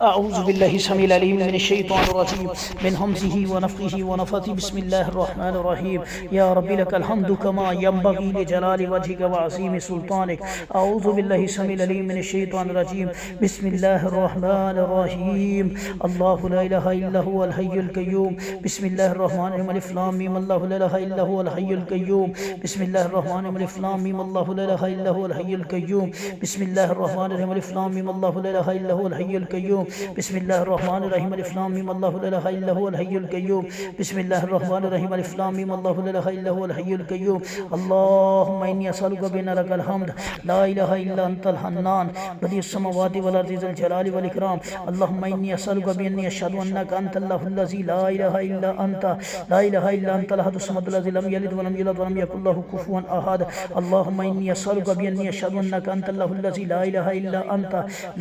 أعوذ بالله السميع العليم من الشيطان الرجيم من همزه ونفخه ونفثه بسم الله الرحمن الرحيم يا رب لك الحمد كما ينبغي لجلال وجهك وعظيم سلطانك أعوذ بالله السميع العليم من الشيطان الرجيم بسم الله الرحمن الرحيم الله لا إله إلا هو الحي القيوم بسم الله الرحمن الرحيم ألف لام ميم الله لا إله إلا هو الحي القيوم بسم الله الرحمن الرحيم ألف لام ميم الله لا إله إلا هو الحي القيوم بسم الله الرحمن الرحيم ألف لام ميم الله لا إله إلا هو الحي القيوم بسم الله الرحمن الرحيم ألف لام ميم الله لا إله إلا هو الحي القيوم بسم الله الرحمن الرحيم ألف لام ميم الله لا إله إلا هو الحي القيوم اللهم إني أسألك بأن لك الحمد لا إله إلا أنت الحنان بديع السماوات والأرض ذو الجلال والإكرام اللهم إني أسألك بأني أشهد أنك أنت الله الذي لا إله إلا أنت لا إله إلا أنت الأحد الصمد الذي لم يلد ولم يولد ولم يكن له كفوا أحد اللهم إني أسألك بأني أشهد أنك أنت الله الذي لا إله إلا أنت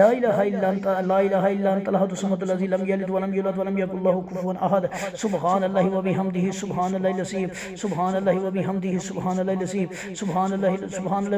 لا إله إلا أنت لا إله إلا أنت الأحد الصمد الذي لم يلد ولم يولد ولم يكن له كفوا أحد سبحان الله وبحمده سبحان الله العظيم سبحان الله وبحمده سبحان الله العظيم سبحان الله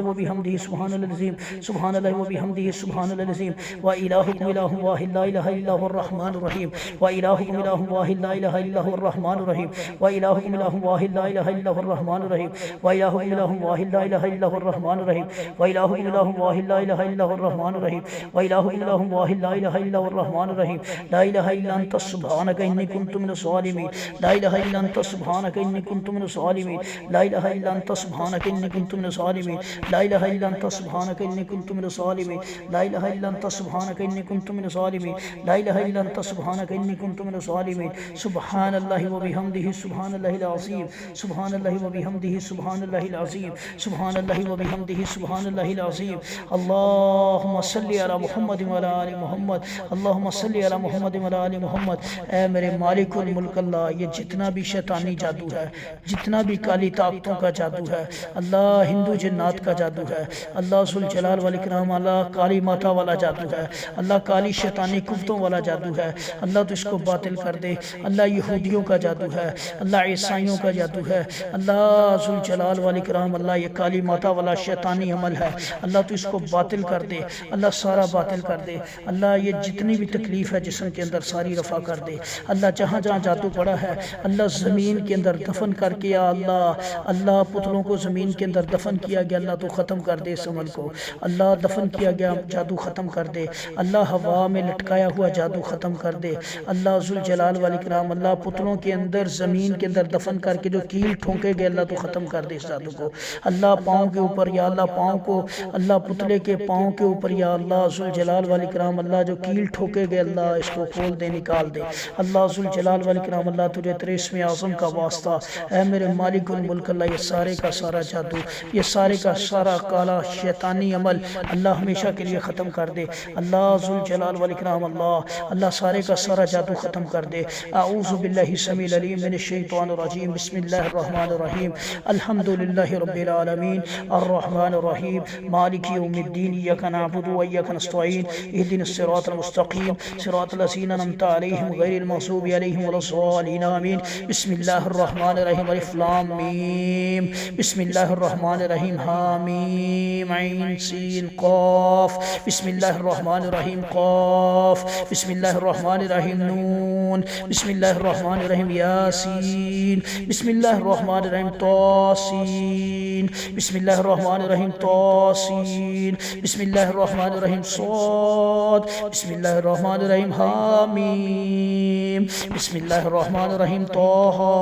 وبحمده سبحان الله العظيم سبحان الله وبحمده سبحان الله العظيم وإلهكم إله واحد لا إله إلا هو الرحمن الرحيم وإلهكم إله واحد لا إله إلا هو الرحمن الرحيم وإلهكم إله واحد لا إله إلا هو الرحمن الرحيم وإلهكم إله واحد لا إله إلا هو الرحمن الرحيم وإلهكم إله واحد لا إله إلا هو الرحمن الرحيم وإلهكم إله واحد لا إله إلا هو الرحمن الرحيم لا إله إلا أنت سبحانك إني كنت من الظالمين لا إله إلا أنت سبحانك إني كنت من الظالمين لا إله إلا أنت سبحانك إني كنت من الظالمين لا إله إلا أنت سبحانك إني كنت من الظالمين لا إله إلا أنت سبحانك إني كنت من الظالمين لا إله إلا أنت سبحانك إني كنت من الظالمين سبحان الله وبحمده سبحان الله العظيم سبحان الله وبحمده سبحان الله العظيم سبحان الله وبحمده سبحان الله العظيم اللهم صل على محمد وعلى آل محمد اللهم صل على محمد وعلى आल मोहम्मद। ऐ मेरे मालिकुल मुल्क अल्लाह, ये जितना भी शैतानी जादू है, जितना भी काली ताकतों का जादू है अल्लाह, हिंदू जिन्नात का जादू है अल्लाह, सुल जलाल वाल इकराम अल्लाह, काली माता वाला जादू है अल्लाह, काली शैतानी कुफ्तों वाला जादू है अल्लाह, तो इसको बातिल कर दे अल्लाह। यहूदियों का जादू है अल्लाह, ईसाइयों का जादू है अल्लाह, सुल जलाल वाल इकराम अल्लाह, ये काली माता वाला शैतानी अमल है अल्लाह, तो इसको बातिल कर दे अल्लाह, सारा बातिल कर दे अल्लाह। ये जितनी भी तकलीफ है जिस्म के अंदर सारी रफ़ा कर दे अल्लाह। जहाँ जहाँ जादू पड़ा है अल्लाह, ज़मीन के अंदर दफन करके या अल्लाह, अल्लाह पुतलों को ज़मीन के अंदर दफन किया गया अल्लाह, तो ख़त्म कर दे इस अमल को अल्लाह। दफन किया गया जादू ख़त्म कर दे अल्लाह, हवा में लटकाया हुआ जादू ख़त्म कर दे अल्लाह, ज़ुल जलाल वाल इकराम अल्लाह, पुतलों के अंदर ज़मीन के अंदर दफन करके जो कील ठोंके गए अल्लाह, तो ख़त्म कर दे इस जादू को अल्लाह। पाँव के ऊपर या अल्लाह, पाँव को अल्लाह, पुतले के पाँव के ऊपर या अल्लाह, ज़ुल जलाल वाल इकराम अल्लाह, जो कील ठोके गए अल्लाह, इसको खोल दे, निकाल दे अल्लाह। ज़ुल जलाल वाल इकराम अल्लाह, तुझे तेरे इस्म आज़म का वास्ता है मेरे मालिकुल मुल्क अल्लाह, ये सारे का सारा जादू, ये सारे का सारा काला शैतानी अमल अल्लाह हमेशा के लिए ख़त्म कर दे अल्लाह। ज़ुल जलाल वाल इकराम अल्लाह, अल्लाह सारे का सारा जादू ख़त्म कर दे। अऊज़ु बिल्लाहि समील अलीम मिनश शैतानिर रजीम बिस्मिल्लाहिर रहमानिर रहीम अल्हम्दुलिल्लाहि रब्बिल आलमीन अर्रहमानिर रहीम मालिकि यौमिद्दीन इय्याका नअबुदु व इय्याका नस्तईन इहदिनस सिरातल मुस्तक़ीम सिरातल लज़ीना अनअमता अलैहिम गैरिल मग़ज़ूबि अलैहिम वलज़्ज़ालिन आमीन। बिस्मिल्लाहिर रहमानिर रहीम अलिफ लाम मीम बिस्मिल्लाहिर रहमानिर रहीम हामीम ऐन सीन क़ाफ बिस्मिल्लाहिर रहमानिर रहीम क़ाफ बिस्मिल्लाहिर रहमानिर रहीम नून बिस्मिल्लाहिर रहमानिर रहीम यासीन बिस्मिल्लाहिर रहमानिर रहीम तासीन बिस्मिल्लाहिर रहमानिर रहीम तासीन बिस्मिल्लाहिर रहमानिर रहीम साद बिस्मिल्लाहिर रहमानिर रहीम हामीम बिस्मिल्लाहिर रहमानिर रहीम ताहा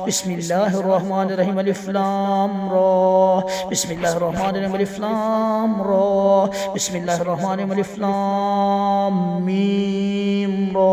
बिस्मिल्लाहिर रहमानिर रहीम अलिफ लाम रा बिस्मिल्लाहिर रहमानिर रहीम अलिफ लाम रा बिस्मिल्लाहिर रहमानिर रहीम अलिफ लाम मीम रा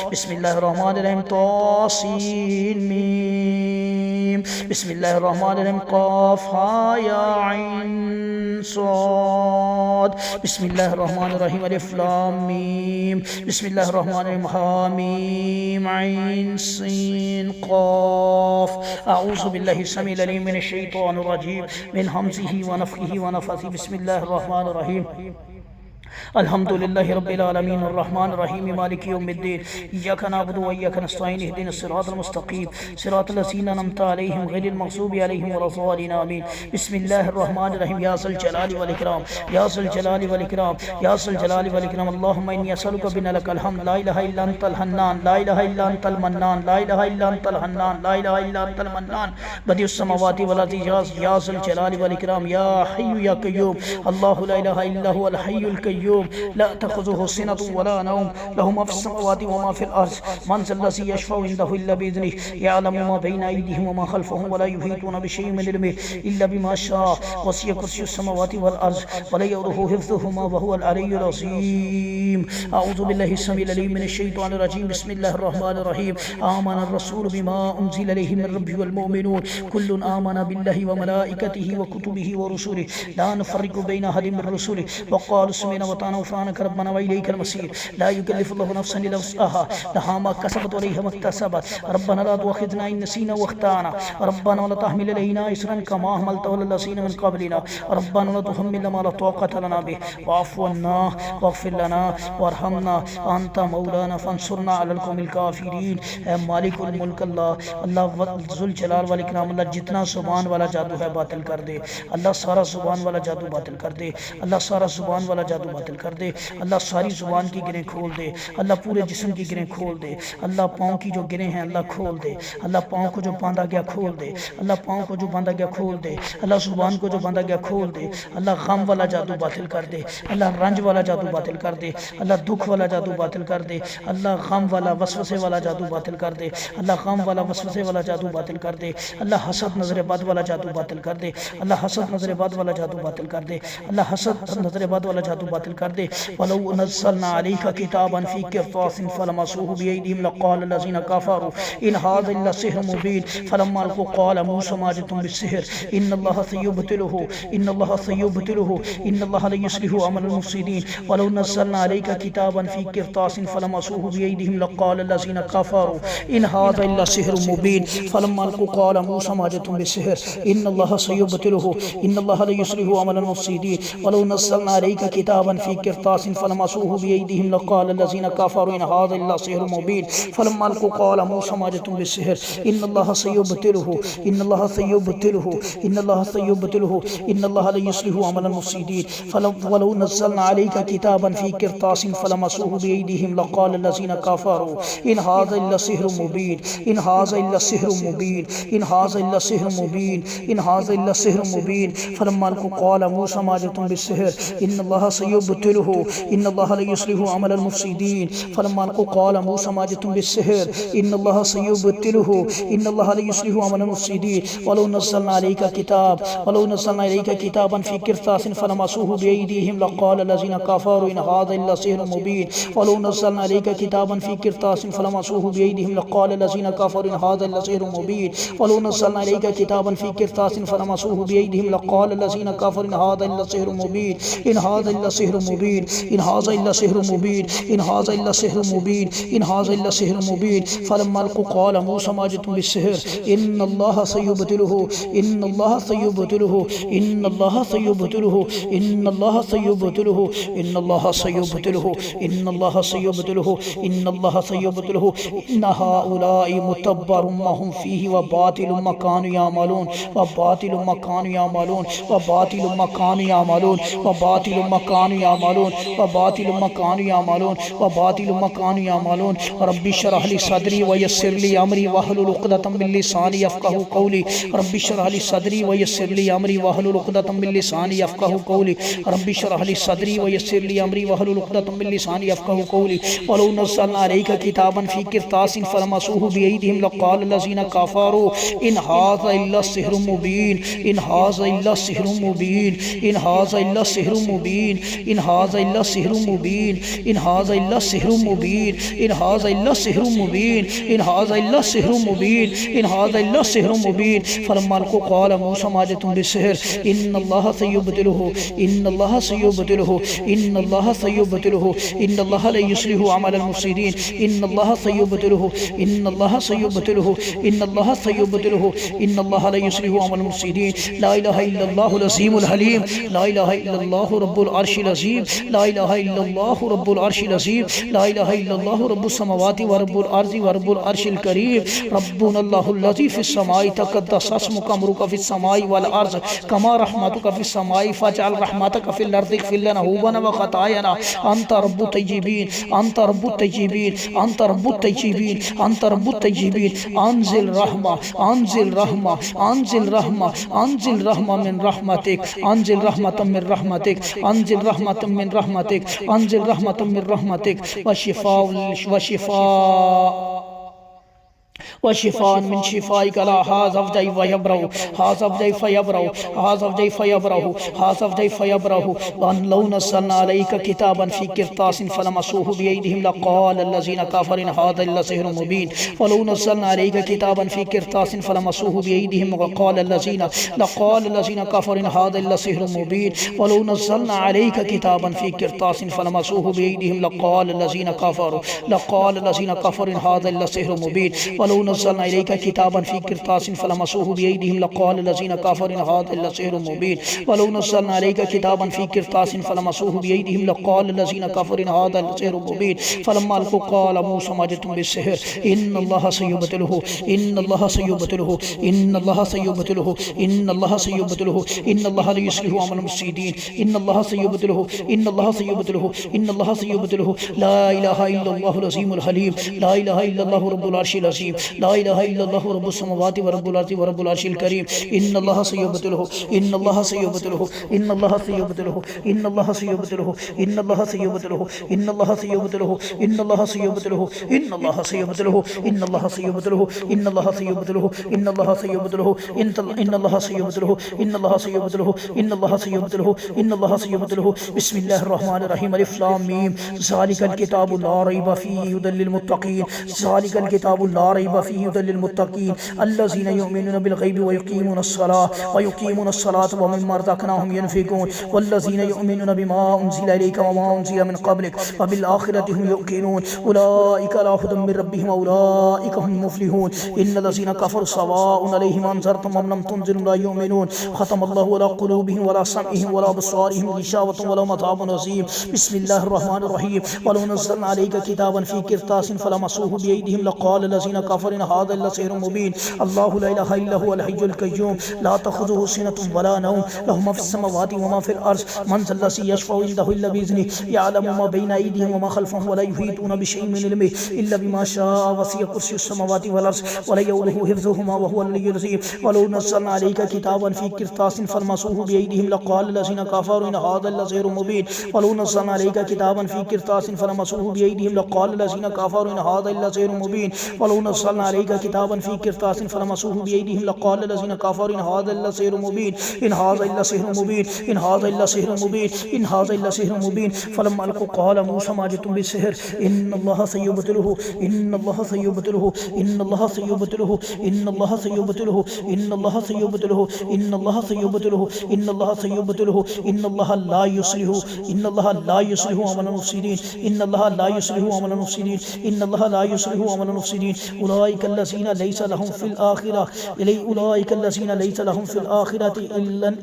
बिस्मिल्लाहिर रहमानिर रहीम तासीन मीम बिस्मिल्लाहिर रहमानिर रहीम क़ाफ हा या ऐन साद बिस्मिल्लाहिर रहमानिर रहीम अलिफ लाम मीम बिस्मिल्लाहिर रहमानिर रहीम हामीम ऐन सीन क़ाफ। अऊज़ु बिल्लाहि समील अलीम मिनश शैतानिर रजीम मिन हमज़िही व नफ़ख़िही व नफ़्ख़िही बिस्मिल्लाहिर रहमानिर रहीम अल्हम्दुलिल्लाहि रब्बिल आलमीन अर्रहमानिर रहीम मालिकि यौमिद्दीन इय्याका नअबुदु व इय्याका नस्तईन इहदिनस सिरातल मुस्तकीम सिरातल लज़ीना अनअमता अलैहिम गैरिल मग़ज़ूबि अलैहिम वलद्दालिन आमीन। बिस्मिल्लाहिर रहमानिर रहीम या ज़ल जलाली वल इकराम या ज़ल जलाली वल इकराम या ज़ल जलाली वल इकराम। अल्लाहुम्मा इन्नी असअलुका बिन्नलकल हम्द ला इलाहा इल्ला अंतल हन्नान ला इलाहा इल्ला अंतल मन्नान ला इलाहा इल्ला अंतल हन्नान ला इलाहा इल्ला अंतल मन्नान बदिउस समावाति वल अर्ज़ि या ज़ल जलाली वल इकराम या हय्यु या क़य्यूम। अल्लाहु ला इलाहा इल्ला हुवल हय्युल क़य्यूम ला तख़ुज़ुहु सिनतुन वला नौम लहु मा फ़िस समावाति व मा फ़िल अर्ज़ मन ज़ल्लज़ी यशफ़अउ इंदहु इल्ला बिइज़्निहि यअलमु मा बैना अयदीहिम व मा ख़ल्फ़हुम व ला युहीतूना बिशैइन मिन इल्मिहि इल्ला बिमा शाअ वसिअ कुर्सियुस समावाति वल अर्ज़ व ला यऊदुहु हिफ़्ज़ुहुमा व हुवल अलिय्युल अज़ीम। अऊज़ु बिल्लाहि स्समीइल अलीम मिनश शैतानिर रजीम। बिस्मिल्लाहिर रहमानिर रहीम। आमनर रसूलु बिमा उन्ज़िला इलैहि मिन रब्बिहि वल मुअमिनून कुल्लुन आमना बिल्लाहि व मलाइकतिहि व कुतुबिहि व रुसुलिहि ला नुफ़र्रिक़ु बैना अहदिन मिन रुसुलिहि व क़ालू समिअना व अताअना ग़ुफ़्रानक रब्बना व इलैकल मसीर। ला युकल्लिफ़ुल्लाहु नफ़्सन इल्ला वुस्अहा लहा मा कसबत व अलैहा मा इक्तसबत। रब्बना ला तुअख़िज़ना इन नसीना व अख़्ताअना रब्बना व ला तहमिल अलैना इसरन कमा हमलतहु अलल लज़ीना मिन क़ब्लिना रब्बना ला तुहम्मिलना मा ला ताक़त लना बिहि वअफ़ु अन्ना वग़फ़िर लना वरहमना अंता मौलाना फ़ंसुरना अलल क़ौमिल काफ़िरीन। ऐ मालिकुल मुल्क अल्लाह ज़ुल जलाल वल इकराम अल्लाह जितना ज़ुबान वाला जादू है बातिल कर दे। अल्लाह सारा ज़ुबान वाला जादू बातिल कर दे। अल्लाह सारा ज़ुबान वाला जादू बातिल कर दे। अल्लाह सारी ज़ुबान की गिरें खोल दे। अल्लाह पूरे जिस्म की गिरें खोल दे। अल्लाह पाँव की जो गिरें हैं अल्लाह खोल दे। अल्लाह पाँव को जो बांधा गया खोल दे। अल्लाह पाँव को जो बांधा गया खोल दे। अल्लाह ज़ुबान को जो बांधा गया खोल दे। अल्लाह गम वाला जादू बातिल कर दे। अल्लाह रंज वाला जादू बातिल कर दे। अल्लाह दुख वाला जादू बातिल कर दे। अल्लाह गम वाला वसवसे वाला जादू बातिल कर दे। अल्लाह गम वाला वसवसे वाला जादू बातिल कर दे। अल्लाह हसद नज़र बद वाला जादू बातिल कर दे। अल्लाह हसद नज़र बद वाला जादू बातिल कर दे। अल्लाह हसद नज़र बद वाला जादू बातिल कर दे। वलौ नज़्ज़लना अलैका किताबन फ़ी क़िरतासिन फ़लमसूहु बिअयदीहिम लक़ाल लज़ीना कफ़रू इन हाज़ा इल्ला सिह्रुम मुबीन फ़लम्मा अलक़ू क़ाल मूसा मा जि'तुम बिस्सिह्र इन्नल्लाहा सयुब्तिलुहु इन्नल्लाहा सयुब्तिलुहु इन्नल्लाहा ला युस्लिहु अमलल मुफ़्सिदीन। वलौ नज़्ज़लना अलैका किताबन फ़ी क़िरतासिन फ़लमसूहु बिअयदीहिम लक़ाल लज़ीना कफ़रू इन हाज़ा इल्ला सिह्रुम मुबीन फ़लम्मा अलक़ू क़ाल मूसा मा जि'तुम बिस्सिह्र इन्नल्लाहा सयुब्तिलुहु इन्नल्लाहा ला युस्लिहु अमलल मुफ़्सिदीन। वलौ नज़्ज़लना अलैका किताबन फ़ी क़िरतासिन फ़लमसूहु बिअयदीहिम लक़ाल लज़ीना कफ़रू इन हाज़ा इल्ला सिह्रुम मुबीन फ़लम्मा अलक़ू क़ाल मूसा मा जि'तुम बिस्सिह्र इन्नल्लाहा सयुब्तिलुहु इन्नल्लाहा सयुब्तिलुहु इन्नल्लाहा सयुब्तिलुहु इन्नल्लाहा ला युस्लिहु अमलल मुफ़्सिदीन। वलौ नज़्ज़लना अलैका किताबन फ़ी क़िरतासिन फ़लमसूहु बिअयदीहिम लक़ाल लज़ीना कफ़रू इन हाज़ा इल्ला सिह्रुम मुबीन इन हाज़ा इल्ला सिह्रुम मुबीन इन हाज़ा इल्ला सिह्रुम मुबीन इन हाज़ा इल्ला सिह्रुम मुबीन फ़लम्मा अलक़ू क़ाल मूसा मा जि'तुम बिस्सिह्र इन्नल्लाहा सयुब्तिलुहु इन्नल्लाहा ला युस्लिहु अमलल मुफ़्सिदीन। फ़लम्मा अलक़ू क़ाल मूसा मा जि'तुम बिस्सिह्र इन्नल्लाहा सयुब्तिलुहु इन्नल्लाहा ला युस्लिहु अमलल मुफ़्सिदीन। वलौ नज़्ज़लना अलैका किताबन फ़ी क़िरतासिन फ़लमसूहु बिअयदीहिम लक़ाल लज़ीना कफ़रू इन हाज़ा इल्ला सिह्रुम मुबीन वलौ नज़्ज़लना अलैका किताबन फ़ी क़िरतासिन फ़लमसूहु बिअयदीहिम लक़ाल लज़ीना कफ़रू इन हाज़ा इल्ला सिह्रुम मुबीन वलौ नज़्ज़लना अलैका किताबन फ़ी क़िरतासिन फ़लमसूहु बिअयदीहिम लक़ाल लज़ीना कफ़रू इन हाज़ा इल्ला सिह्रुम मुबीन इन हाज़ा इल्ला सिह्रुम मुबीन इन हाज़ा इल्ला सिह्रुम मुबीन इन हाज़ा इल्ला सिह्रुम मुबीन इन हाज़ा इल्ला सिह्रुम मुबीन फ़लम्मा अलक़ू क़ाल मूसा मा जि'तुम बिस्सिह्र इन्नल्लाहा सयुब्तिलुहु इन्नल्लाहा सयुब्तिलुहु इन्नल्लाहा सयुब्तिलुहु इन्नल्लाहा सयुब्तिलुहु इन्नल्लाहा सयुब्तिलुहु इन्नल्लाहा सयुब्तिलुहु इन्नल्लाहा सयुब्तिलुहु इन्ना हाउलाइ मुतब्बरुम मा हुम फ़ीहि व बातिलुम मा कानू यअमलून व बातिलुम मा कानू यअमलून व बातिलुम मा कानू यअमलून व बातिलुम मा कानू यअमलून व बातिलुम मा कानू यअमलून व बातिलुम मा कानू यअमलून। रब्बि इश्रह ली सदरी व यस्सिर ली अमरी वहलुल उक़दतम मिन लिसानी यफ़क़हू क़ौली। रब्बि इश्रह ली सदरी व यस्सिर ली अमरी वहलुल उक़दतम मिन लिसानी यफ़क़हू क़ौली। रब्बि इश्रह ली सदरी व यस्सिर ली अमरी वहलुल उक़दतम मिन लिसानी यफ़क़हू क़ौली। वलौ नज़्ज़लना अलैका किताबन फ़ी क़िरतासिन फ़लमसूहु बिअयदीहिम लक़ाल लज़ीना कफ़रू इन हाज़ा इल्ला सिह्रुम मुबीन इन हाज़ा इल्ला सिह्रुम मुबीन इन हाज़ा इल्ला सिह्रुम मुबीन इन हाज़ा इल्ला सिह्रुम मुबीन इन हाज़ा इल्ला सिह्रुम मुबीन इन हाज़ा इल्ला सिह्रुम मुबीन इन हाज़ा इल्ला सिह्रुम मुबीन इन हाज़ा इल्ला सिह्रुम मुबीन फ़लम्मा अलक़ू क़ाल मूसा मा जि'तुम बिस्सिह्र इन्नल्लाहा सयुब्तिलुहु इन्नल्लाहा सयुब्तिलुहु इन्नल्लाहा सयुब्तिलुहु इन्नल्लाहा ला युस्लिहु अमलल मुफ़्सिदीन इन्नल्लाहा सयुब्तिलुहु इन्नल्लाहा सयुब्तिलुहु इन्नल्लाहा सयुब्तिलुहु इन्नल्लाहा ला युस्लिहु अमलल मुफ़्सिदीन। ला इलाहा इल्लल्लाहुल अज़ीमुल हलीम ला इलाहा इल्लल्लाहु रब्बुल अर्शिल अज़ीम। अज़ीम, ला इलाहा इल्लल्लाहु रब्बुल अर्शिल अज़ीम, ला इलाहा इल्लल्लाहु रब्बुस समावाति व रब्बुल अर्ज़ि व रब्बुल अर्शिल करीम, रब्बुनल्लाहुल्लज़ी फ़िस समाई तक़द्दस अस्मुका अमरुका फ़िस समाई वल अर्ज़ कमा रहमतुका फ़िस समाई फ़जअल रहमतका फ़िल अर्ज़ि इग़फ़िर लना हुबना व ख़तायाना अंत रब्बुत तय्यिबीन, अंत रब्बुत तय्यिबीन, अंत रब्बुत तय्यिबीन, अंत रब्बुत तय्यिबीन, अंज़िल रहमा, अंज़िल रहमा, अंज़िल रहमा, अंज़िल रहमा मिन रहमतिक, अंज़िल रहमतम मिन रहमतिक, अंज़िल रहमतम मिन रहमतिक, अंज़िल रहमतम मिन रहमतिक व शिफा वशिफ़ान मिन शिफ़ाइक ला हाज़फ़दई फ़यब्रहु, हाज़फ़दई फ़यब्रहु, हाज़फ़दई फ़यब्रहु, हाज़फ़दई फ़यब्रहु वन लौ नज़्ज़लना अलैका किताबन फ़ी क़िरतासिन फ़लमसूहु बिअयदिहिम लक़ाल अल्लज़ीना कफ़रू इन हाज़ा इल्ला सिह्रुम मुबीन, वलौ नज़्ज़लना अलैका किताबन फ़ी क़िरतासिन फ़लमसूहु बिअयदिहिम लक़ाल अल्लज़ीना कफ़रू इन हाज़ा इल्ला सिह्रुम मुबीन, वलौ नज़्ज़लना अलैका किताबन फ़ी क़िरतासिन फ़लमसूहु बिअयदिहिम लक़ाल अल्लज़ीना कफ़रू इन हाज़ा इल्ला सिह्रुम मुबीन, वलौ नज़्ज़लना अलैका किताबन फ़ी क़िरतासिन फ़लमसूहु बिअयदिहिम लक़ाल अल्लज़ीना कफ़रू इन हाज़ा इल्ला सिह्रुम मुबीन, वलौ नज़्ज़लना अलैका किताबन फ़ी क़िरतासिन फ़लमसूहु बिअयदिहिम लक़ाल अल्लज़ीना कफ़रू इन हाज़ा इल्ला सिह्रुम मुबीन, फ़लम्मा अलक़ू क़ाल मूसा मा जि'तुम बिस्सिह्र इन्नल्लाहा सयुब्तिलुहु, इन्नल्लाहा सयुब्तिलुहु, इन्नल्लाहा सयुब्तिलुहु, इन्नल्लाहा सयुब्तिलुहु, इन्नल्लाहा ला युस्लिहु अमल मुफ़्सिदीन, इन्नल्लाहा सयुब्तिलुहु, इन्नल्लाहा सयुब्तिलुहु, इन्नल्लाहा सयुब्तिलुहु, ला इलाहा इल्लल्लाहुल अज़ीमुल हलीम, ला इलाहा इल्लल्लाहु रब्बुल अर्शिल अज़ीम, ला इलाहा इल्लल्लाहु रब्बुस समावाति व रब्बुल अर्ज़ि व रब्बुल अर्शिल करीम, इन्नल्लाहा सयुब्तिलुहु, इन्नल्लाहा सयुब्तिलुहु, इन्नल्लाहा सयुब्तिलुहु, इन्नल्लाहा सयुब्तिलुहु, इन्नल्लाहा सयुब्तिलुहु, इन्नल्लाहा सयुब्तिलुहु, इन्नल्लाहा सयुब्तिलुहु, इन्नल्लाहा सयुब्तिलुहु, इन्नल्लाहा सयुब्तिलुहु, इन्नल्लाहा सयुब्तिलुहु, इन्नल्लाहा सयुब्तिलुहु, इन्नल्लाहा सयुब्तिलुहु, इन्नल्लाहा सयुब्तिलुहु, इन्नल्लाहा सयुब्तिलुहु, इन्नल्लाहा सयुब्तिलुहु। बिस्मिल्लाहिर रहमानिर रहीम, अलिफ लाम मीम, ज़ालिकल किताबु ला रैब फ़ीहि हुदल लिल मुत्तक़ीन, ज़ालिकल किताबु ला रैब फ़ीहि हुदल लिल मुत्तक़ीन अल्लज़ीना युमिनूना बिल ग़ैबि व युक़ीमूनस सलात व मिम्मा रज़क़नाहुम युनफ़िक़ून वल्लज़ीना युमिनूना बिमा उन्ज़िला इलैका व मा उन्ज़िला मिन क़ब्लिक व बिल आख़िरति हुम युक़िनून उलाइका अला हुदम मिन रब्बिहिम व उलाइका हुमुल मुफ़्लिहून इन्नल्लज़ीना कफ़रू सवाउन अलैहिम अनज़रतहुम अम लम तुनज़िरहुम ला युमिनून ख़तमल्लाहु अला क़ुलूबिहिम व अला समइहिम व अला अबसारिहिम ग़िशावतुन व लहुम अज़ाबुन अज़ीम। बिस्मिल्लाहिर रहमानिर रहीम, वलौ नज़्ज़लना अलैका किताबन फ़ी क़िरतासिन फ़लमसूहु बिअयदिहिम लक़ाल अल्लज़ीना कफ़रू इन हाज़ा इल्ला सिह्रुम मुबीन, अल्लाहु ला इलाहा इल्ला हुवल हय्युल क़य्यूम, ला तख़ुज़ुहु सिनतुन व ला नौम, लहु मा फ़िस समावाति व मा फ़िल अर्ज़, मन ज़ल्लज़ी यशफ़अु इंदहु इल्ला बिइज़्निहि, यअलमु मा बैना अयदीहिम व मा ख़ल्फ़हुम व ला युहीतूना बिशैइन मिन इल्मिहि इल्ला बिमा शाअ, वसिअ कुर्सियुस समावाति वल अर्ज़ व ला यऊदुहु हिफ़्ज़ुहुमा व हुवल अलिय्युल अज़ीम। वलौ नज़्ज़लना अलैका किताबन फ़ी क़िरतासिन फ़लमसूहु बिअयदिहिम लक़ाल अल्लज़ीना कफ़रू इन हाज़ा इल्ला सिह्रुम मुबीन, वलौ नज़्ज़लना अलैका किताबन फ़ी क़िरतासिन फ़लमसूहु बिअयदिहिम लक़ाल अल्लज़ीना कफ़रू इन हाज़ा इल्ला सिह्रुम मुबीन, वलौ नज़्ज़लना अलैका किताबन फ़ी क़िरतासिन फ़लमसूहु बिअयदिहिम लक़ाल अल्लज़ीना कफ़रू इन हाज़ा इल्ला सिह्रुम मुबीन, इन हाज़ा इल्ला सिह्रुम मुबीन, इन हाज़ा इल्ला सिह्रुम मुबीन, इन हाज़ा इल्ला सिह्रुम मुबीन। फ़लम्मा अलक़ू क़ाल मूसा मा जि'तुम बिस्सिह्र इन्नल्लाहा सयुब्तिलुहु, इन्नल्लाहा सयुब्तिलुहु, इन्नल्लाहा सयुब्तिलुहु, इन्नल्लाहा सयुब्तिलुहु, इन्नल्लाहा सयुब्तिलुहु, इन्नल्लाहा सयुब्तिलुहु, इन्नल्लाहा सयुब्तिलुहु, इन्नल्लाहा ला युस्लिहु, इन्नल्लाहा ला युस्लिहु अमल मुफ़्सिदीन, इन्नल्लाहा ला युस्लिहु अमल मुफ़्सिदीन, इन्नल्लाहा ला युस्लिहु अमल मुफ़्सिदीन। उलाइका अल्लज़ीना लैसा लहुम फ़िल आख़िरह उलाइका अल्लज़ीना लैसा लहुम फ़िल आख़िरति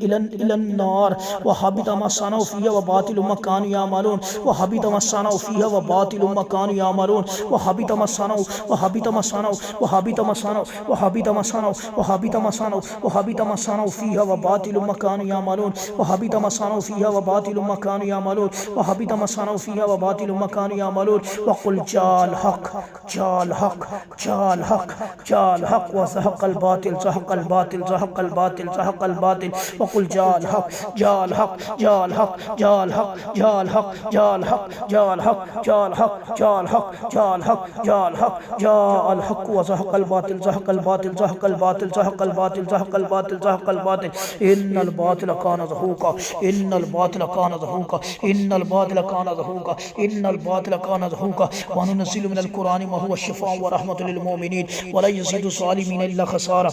इल्ला अन्नार व हबिता मा सनऊ फ़ीहा व बातिलु मा कानू यअमलून व हबिता मा सनऊ फ़ीहा व बातिलु मा कानू यअमलून व हबिता मा सनऊ व हबिता मा सनऊ व हबिता मा सनऊ व हबिता मा सनऊ व हबिता मा सनऊ व हबिता मा सनऊ फ़ीहा व बातिलु मा कानू यअमलून व हबिता मा सनऊ फ़ीहा व बातिलु मा कानू यअमलून व हबिता मा सनऊ फ़ीहा व बातिलु मा कानू यअमलून व क़ुल जाअल हक़ जाअल हक़ जाअल हक़ जाअल हक़ व ज़हक़ल बातिल ज़हक़ल बातिल ज़हक़ल बातिल ज़हक़ल बातिल व क़ुल जाअल हक़ जाअल हक़ जाअल हक़ जाअल हक़ जाअल हक़ जाअल हक़ जाअल हक़ जाअल हक़ जाअल हक़ जाअल हक़ जाअल हक़ जाअल हक़ व ज़हक़ल बातिल ज़हक़ल बातिल ज़हक़ल बातिल ज़हक़ल बातिल ज़हक़ल बातिल ज़हक़ल बातिल इन्नल बातिल कान ज़हूक़ा इन्नल बातिल कान ज़हूक़ा इन्नल बातिल कान ज़हूक़ा इन्नल बातिल कान ज़हूक़ा व नुनज़्ज़िलु मिनल क़ुरआनि मा हुवा शिफ़ाअun व रहमतुल लिल मुमिनीन। المؤمنين ولا يزيد الظالمين إلا خسارة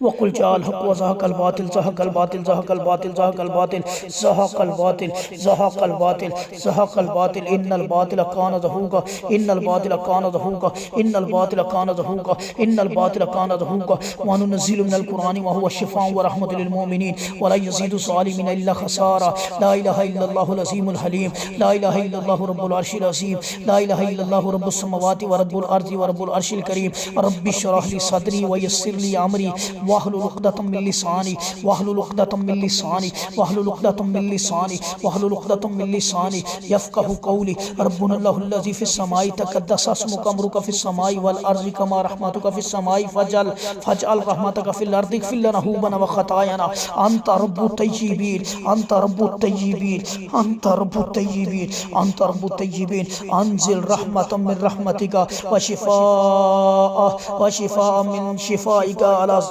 وقل جاء الحق وزهق الباطل زهق الباطل زهق الباطل زهق الباطل زهق الباطل زهق الباطل زهق الباطل إن الباطل كان زهوقا إن الباطل كان زهوقا إن الباطل كان زهوقا إن الباطل كان زهوقا وننزل من القرآن وهو الشفاء ورحمة للمؤمنين ولا يزيد الظالمين إلا خسارة لا إله إلا الله العظيم الحليم لا إله إلا الله رب العرش العظيم لا إله إلا الله رب السماوات ورب الأرض ورب العرش الكريم رب اشرح لي صدري ويسر لي أمري واحلل عقدة من لساني واحلل عقدة من لساني واحلل عقدة من لساني واحلل عقدة من لساني يفقه قولي ربنا الله الذي في السماء تقدس اسمك أمرك في السماء والأرض كما رحمتك في السماء فاجعل رحمتك في الأرض اغفر لنا ذنوبنا وخطايانا أنت رب الطيبين أنت رب الطيبين أنت رب الطيبين أنت رب الطيبين أنزل رحمة من رحمتك وشفاء من شفائك على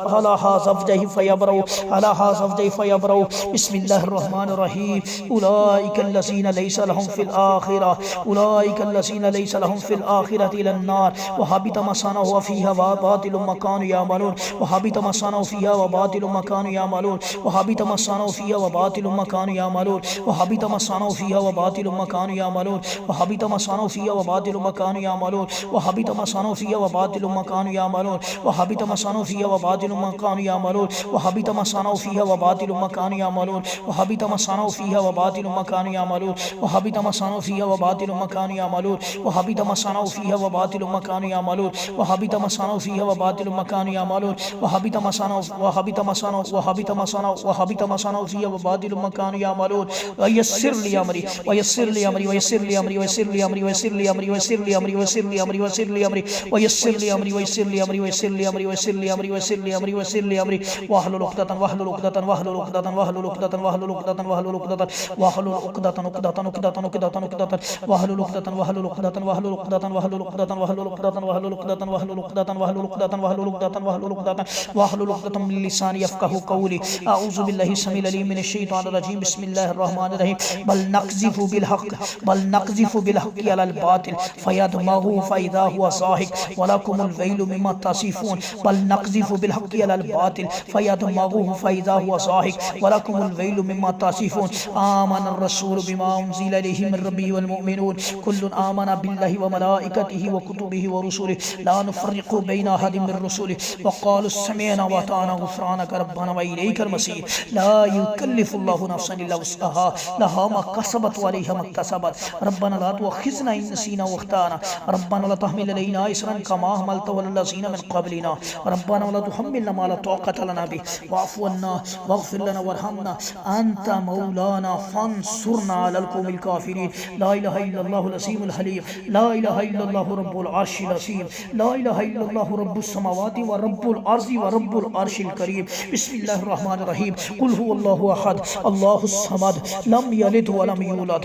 زوجه فيبروا على زوجه فيبروا بسم الله الرحمن الرحيم أولئك الذين ليس لهم في الآخرة أولئك الذين ليس لهم في الآخرة إلى النار وحبط ما صنعوا فيها وباطل ما كانوا يعملون وحبط ما صنعوا فيها وباطل ما كانوا يعملون وحبط ما صنعوا فيها وباطل ما كانوا يعملون وحبط ما صنعوا فيها وباطل ما كانوا يعملون وحبط ما صنعوا فيها وباطل ما كانوا يعملون وحبط ما صنعوا فيها وباطل ما كانوا يعملون وحبط ما صنعوا فيها وباطل ما كانوا يعملون وحبط ما صنعوا فيها وباطل ما كانوا يعملون وحبط ما صنعوا فيها وباطل ما كانوا يعملون وحبط ما صنعوا فيها وباطل ما كانوا يعملون وحبط ما صنعوا فيها وباطل ما كانوا يعملون وحبط ما صنعوا فيها وباطل ما كانوا يعملون وحبط ما صنعوا فيها وباطل ما كانوا يعملون ويسر لي أمري ويسر لي أمري ويسر لي أمري ويسر لي أمري ويسر لي أمري ويسر لي أمري ويسر لي أمري ويسر لي أمري ويسر لي أمري ويسر لي أمري ويسر لي أمري ويسر لي أمري ويسر لي أمري ويسر لي أمري واحلل عقدة واحلل عقدة واحلل عقدة واحلل عقدة واحلل عقدة واحلل عقدة واحلل عقدة عقدة عقدة عقدة عقدة واحلل عقدة واحلل عقدة واحلل عقدة واحلل عقدة واحلل عقدة واحلل عقدة واحلل عقدة واحلل عقدة واحلل عقدة واحلل عقدة واحلل عقدة من لساني يفقهوا قولي أعوذ بالله السميع العليم من الشيطان الرجيم بسم الله الرحمن الرحيم بل نقذف بالحق على الباطل فيدمغه فإذا هو زاهق ولكم الويل مما تصفون بل نقذف بالحق على الباطل فيدمغه فإذا هو زاهق ولكم الويل مما تصفون آمن الرسول بما أنزل إليه من ربه والمؤمنون كل آمن بالله وملائكته وكتبه ورسله لا نفرق بين أحد من رسله وقالوا سمعنا وأطعنا غفرانك ربنا وإليك المصير لا يكلف الله نفسا إلا وسعها لها ما كسبت وعليها ما اكتسبت ربنا لا تؤاخذنا إن نسينا واخطأنا ربنا لا تحمل علينا إصرا كما حملته على الذين من قبلنا ربنا ولا تحملنا ما لا طاقة لنا به واعف عنا واغفر لنا وارحمنا أنت مولانا فانصرنا على القوم الكافرين لا إله إلا الله العظيم الحليم لا إله إلا الله رب العرش العظيم لا إله إلا الله رب السماوات ورب الأرض ورب العرش الكريم بسم الله الرحمن الرحيم قل هو الله أحد الله الصمد لم يلد ولم يولد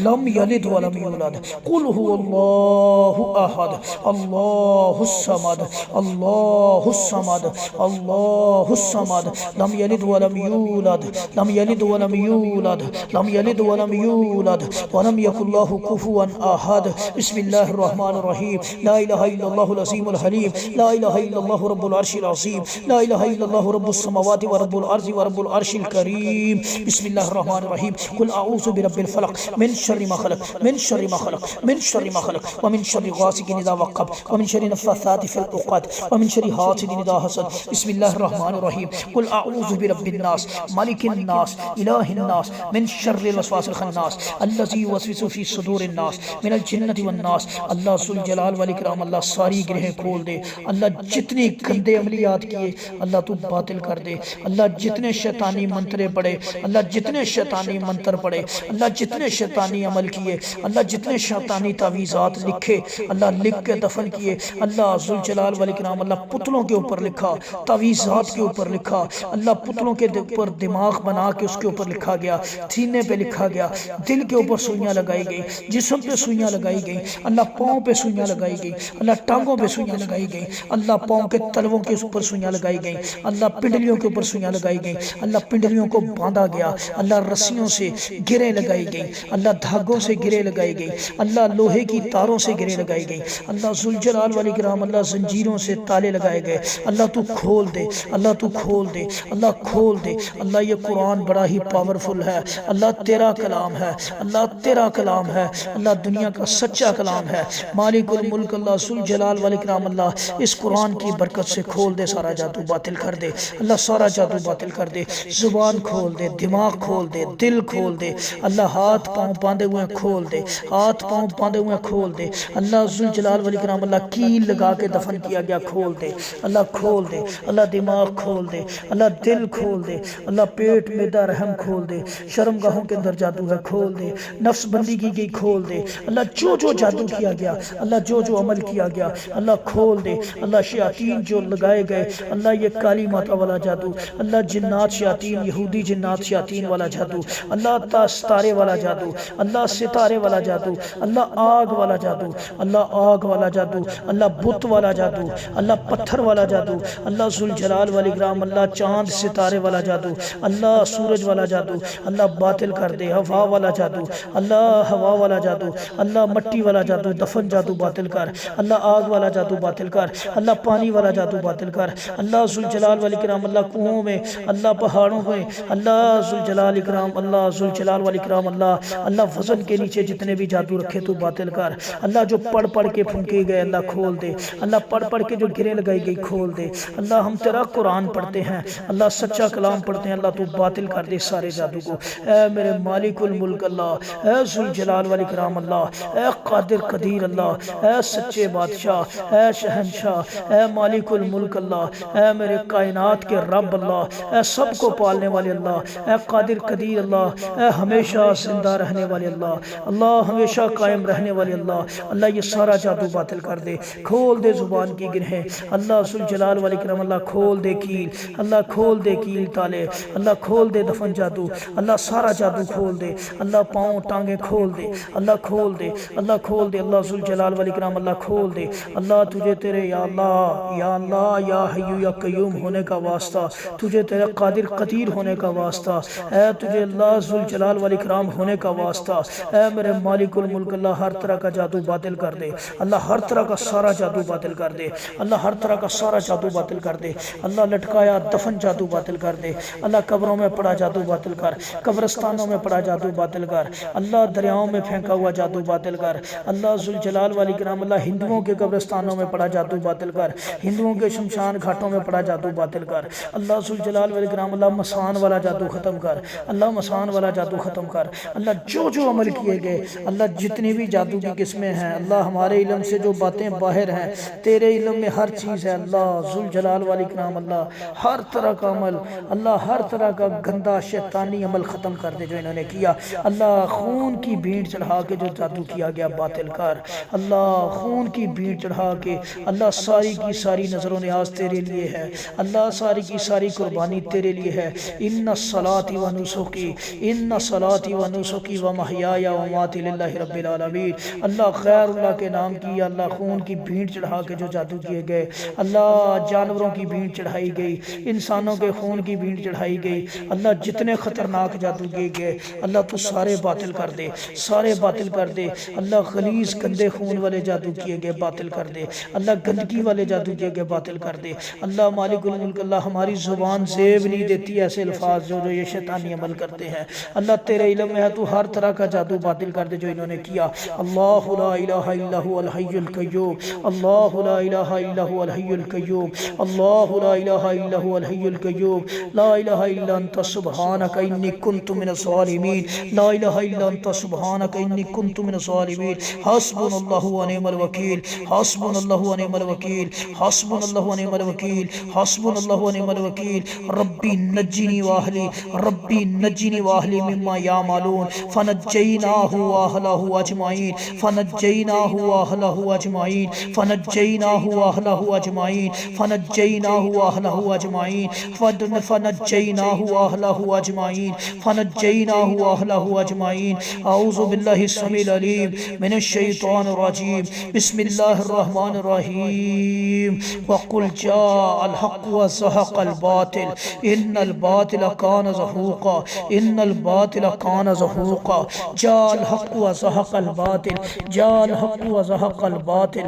لم يلد ولم يولد قل هو الله أحد الله الصمد الله الصمد الله الصمد لم يلد ولم يولد لم يلد ولم يولد لم يلد ولم يولد ولم يكن له كفوا أحد بسم الله الرحمن الرحيم لا إله إلا الله العظيم الحليم لا إله إلا الله رب العرش العظيم لا إله إلا الله رب السماوات ورب الأرض ورب العرش الكريم بسم الله الرحمن الرحيم قل أعوذ برب الفلق من شر ما خلق من شر ما خلق من شر ما خلق ومن شر غاسق إذا وقب ومن شر النفاثات في العقد ومن شر حاسد إذا حسد بسم الله الرحمن الرحيم قل أعوذ برب الناس ملك الناس إله الناس من شر الوسواس الخناس الذي يوسوس في صدور الناس من الجنة والناس اللہ ذو الجلال والاکرام اللہ ساری گرہیں کھول دے اللہ جتنی گندے عملیات کیے اللہ تو باطل کر دے اللہ جتنے شیطانی منترے پڑے اللہ جتنے شیطانی منتر پڑے اللہ جتنے شیطانی عمل کیے اللہ جتنے شیطانی تعویذات لکھے اللہ لکھ کے دفن کیے اللہ ذو الجلال والاکرام اللہ پتلوں کے اوپر لکھا تعویذات کے اوپر لکھا اللہ پتلوں کے اوپر دماغ بنا کے اس کے اوپر لکھا گیا سینے پہ لکھا گیا دل کے اوپر سوئیاں لگائی گئی جسم پہ سوئیاں لگائی گئی اللہ پاؤں پہ سوئیاں لگائی گئی اللہ ٹانگوں پہ سوئیاں لگائی گئی اللہ پاؤں کے تلووں کے اوپر سوئیاں لگائی گئی اللہ پنڈلیوں کے اوپر سوئیاں لگائی گئی اللہ پنڈلیوں کو باندھا گیا اللہ رسیوں سے گرے لگائی گئی اللہ دھاگوں سے گرے لگائی گئی اللہ لوہے کی تاروں سے گرے لگائی گئی اللہ ذو الجلال जलाल वाली किराम अल्लाह जंजीरों से ताले लगाए गए, अल्लाह तू खोल दे, अल्लाह तू खोल दे, अल्लाह खोल दे। अल्लाह ये कुरान बड़ा ही पावरफुल है, अल्लाह तेरा कलाम है, अल्लाह तेरा कलाम है, अल्लाह दुनिया का सच्चा कलाम है। मालिकुल मुल्क अल्लाह सुल जलाल वाले किराम अल्लाह इस कुरान की बरकत से खोल दे, सारा जादू बातिल कर दे अल्लाह, सारा जादू बातिल कर दे। जुबान खोल दे, दिमाग खोल दे, दिल खोल दे अल्लाह, हाथ पाँव बांधे हुए खोल दे, हाथ पाँव बांधे हुए खोल दे अल्लाह। जुल जलाल वाले किराम अल्लाह कील लगा के दफन किया गया खोल दे अल्लाह, खोल दे अल्लाह। दिमाग खोल दे अल्लाह, दिल खोल दे अल्लाह, पेट मैदा रहम खोल दे, शर्मगाहों के अंदर जादू है खोल दे, नफ्स बंदी की गई खोल दे अल्लाह। जो जो जादू किया गया अल्लाह, जो जो अमल किया गया अल्लाह खोल दे अल्लाह। शयातीन जो लगाए गए अल्लाह, ये काली माता वाला जादू अल्लाह, जिन्नात शयातीन, यहूदी जिन्नात शयातीन वाला जादू अल्लाह, सितारे वाला जादू अल्लाह, सितारे वाला जादू अल्लाह, आग वाला जादू अल्लाह, आग वाला जादू अल्लाह, बुत वाला जादू अल्लाह, पत्थर वाला जादू अल्लाह, जुल जलाल वाली ग्राम अल्लाह, चांद सितारे वाला जादू अल्लाह, सूरज वाला जादू अल्लाह बातिल कर दे। हवा वाला जादू अल्लाह, हवा वाला जादू अल्लाह, मट्टी वाला जादू, दफन जादू बातिल कर अल्लाह, आग वाला जादू बातिल कर अल्लाह, पानी वाला जादू बातिल कर अल्लाह। जुल जलाल वाली किराम अल्लाह, कुओं में अल्लाह, पहाड़ों में अल्लाह, जुल जलाल इकराम अल्लाह, जुल जलाल वाली किराम अल्लाह अल्लाह, वजन के नीचे जितने भी जादू रखे तू बातिल कर अल्लाह। जो पढ़ पढ़ के फूंके गए अल्लाह खोल दे अल्लाह, पढ़ पढ़ के जो गिरे लगाई गई खोल दे अल्लाह। हम तेरा कुरान पढ़ते हैं अल्लाह, सच्चा कलाम पढ़ते हैं अल्लाह, तू बातिल कर दे सारे जादू को। ऐ मेरे मालिकुल मुल्क अल्लाह, ऐ जुल जलाल वाली किराम अल्लाह, ऐ कादिर कदीर अल्लाह, ऐ सच्चे बादशाह, ऐ शहनशाह, ऐ मालिकुल मुल्क अल्लाह, ऐ मेरे कायनात के रब अल्लाह, ऐ सबको पालने वाले अल्लाह, ऐ कादिर कदीर अल्लाह, ऐ हमेशा जिंदा रहने वाले अल्लाह, अल्लाह हमेशा कायम रहने वाले अल्लाह अल्लाह। ये सारा जादू बातिल कर दे, खोल दे जुबान की गिरहें अल्लाह। जुल जलाल वाली किराम अल्लाह, खोल दे कील अल्लाह, खोल दे कील ताले अल्लाह, खोल दे दफन जादू अल्लाह, सारा जादू खोल दे अल्लाह। पाँव टांगे खोल दे अल्लाह, खोल दे अल्लाह, खोल दे अल्लाह। जुल जलाल वाली किराम अल्लाह, खोल दे अल्लाह। तुझे तेरे या अल्लाह, या अल्लाह, या हय्यू या कय्यूम होने का वास्ता, तुझे तेरे कादिर कदीर होने का वास्ता, ऐ तुझे अल्लाह जुल जलाल वाली किराम होने का वास्ता, ऐ मेरे मालिकुल मुल्क अल्लाह, हर तरह का जादू बातिल कर दे अल्लाह, हर तरह का सारा जादू बातिल कर दे अल्लाह, हर तरह का सारा जादू बातिल कर दे अल्लाह। लटकाया दफन जादू बातिल कर दे अल्लाह, कब्रों में पड़ा जादू बातिल कर, कब्रस्तानों में पड़ा जादू बातिल कर अल्लाह, दरियाओं में फेंका हुआ जादू बातिल कर अल्लाह। जुल जलाल वाली किराम अल्लाह, हिंदुओं के कब्रस्तानों में पड़ा जादू बातिल कर, हिंदुओं के शमशान घाटों में पड़ा जादू बातिल कर अल्लाह। जुल जलाल वाली किराम अल्लाह, मसान वाला जादू खत्म कर अल्लाह, मसान वाला जादू खत्म कर अल्लाह। जो जो अमल किए गए अल्लाह, जितनी भी जादू की किस्में हैं अल्लाह, हमारे इल्म से जो बातें बाहर हैं तेरे इल्म में हर चीज़ है अल्लाह। जुल जलाल वाली किराम अल्लाह, हर तरह का अमल अल्लाह, हर तरह का गंदा शैतानी अमल ख़त्म कर दे जो इन्होंने किया अल्लाह। खून की भीड़ चढ़ा के जो जादू किया गया बातिल कर अल्लाह, खून की भीड़ चढ़ा के अल्लाह, सारी की सारी नज़रों न्याज तेरे लिए है अल्लाह, सारी की सारी कुर्बानी तेरे लिए है। इन्ना सलाती व नुसुकी, इन्ना सलाती व नुसुकी व महयाया व माती लिल्लाहि रब्बिल आलमीन अल्लाह। गैरुल्लाह के नाम की अल्लाह, खून की भीड़ चढ़ा के जो जादू किए गए अल्लाह, जानवरों की भीड़ चढ़ाई गई, इंसानों के खून की भीड़ चढ़ाई गई अल्लाह। जितने ख़तरनाक जादू किए गए अल्लाह, तू सारे बातिल कर दे, सारे बातिल कर दे अल्लाह। खलीस गंदे खून वाले जादू किए गए बातिल कर दे अल्लाह, गंदगी वाले जादू किए गए बातिल कर दे अल्लाह। मालिकुल मुल्क अल्लाह, हमारी ज़ुबान ज़ेब नहीं देती ऐसे अल्फाज जो ये शैतानी अमल करते हैं अल्लाह। तेरे इल्म में है, तू हर तरह का जादू बातिल कर दे जो इन्होंने किया अल्लाह। ला इलाहा इल्ला हुवल हय्युल कय्यूम अल्लाह, ला इलाहा इल्ला हुवल हय्युल कय्यूम अल्लाह, ला इलाहा इल्ला हुवल हय्युल कय्यूम ला इलाहा इल्ला अंता सुब्हानका इन्नी कुन्तु मिनज़ ज़ालिमीन ला इलाहा इल्ला अंता सुब्हानका इन्नी कुन्तु मिनज़ ज़ालिमीन। हस्बुनल्लाहु व निअमल वकील, हस्बुनल्लाहु व निअमल वकील, हस्बुनल्लाहु व निअमल वकील, हस्बुनल्लाहु व निअमल वकील। रब्बी नज्जिनी व अहली, रब्बी नज्जिनी व अहली मिम्मा यामलून फनज्जयनाहु व अहलहु अजमाइन, फनज्जयनाहु व अहलहु अजमाइन, फनज्जयनाहु व अहलहु अजमाइन, फनज्जयनाहु व अहलहु अजमाइन, फनज्जयनाहु व अहलहु अजमाइन, फनज्जयनाहु व अहलहु अजमाइन। औज़ु बिल्लाहि समील अलीम मिनश शैतानिर रजीम, बिस्मिल्लाहिर रहमानिर रहीम। वक़ुल जाअल हक़्क़ु व ज़हक़ल बातिल, इन्नल बातिल कान ज़हूक़ा, इन्नल बातिल कान ज़हूक़ा। जाअल हक़्क़ु व ज़हक़ल बातिल, जाअल हक़्क़ु व ज़हक़ल बातिल,